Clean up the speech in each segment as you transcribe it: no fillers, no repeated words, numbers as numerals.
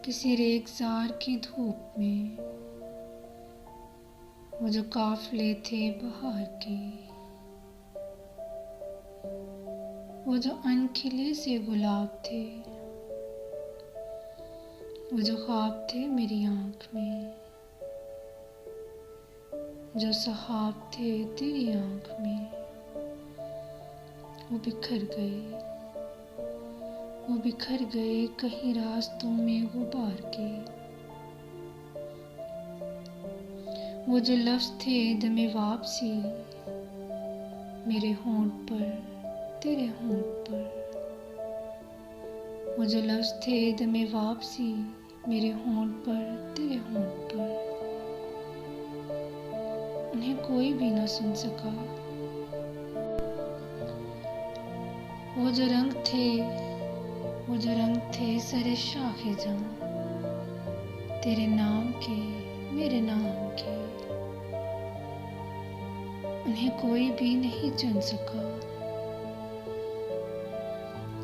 किसी रेगिस्तान की धूप में वो जो काफिले थे बहार के, वो जो अनखिले से गुलाब थे, वो जो ख्वाब थे मेरी आँख में, जो सहाब थे तेरी आँख में, वो बिखर गए, वो बिखर गए कहीं रास्तों में गुबार के। वो जो लफ्ज़ थे दमे वापसी मेरे होंठ पर तेरे होंठ पर, वो जो लफ्ज़ थे दमे वापसी मेरे होंठ पर तेरे होंठ पर, उन्हें कोई भी न सुन सका। वो जो रंग थे, वो जो रंग थे सरे शाखे जहाँ, तेरे नाम के मेरे नाम के, उन्हें कोई भी नहीं चुन सका।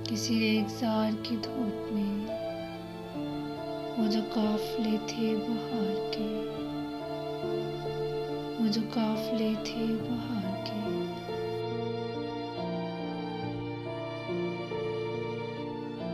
किसी रेगिस्तान की धूप में वो जो काफिले थे बहार के, वो जो काफिले थे बहार के।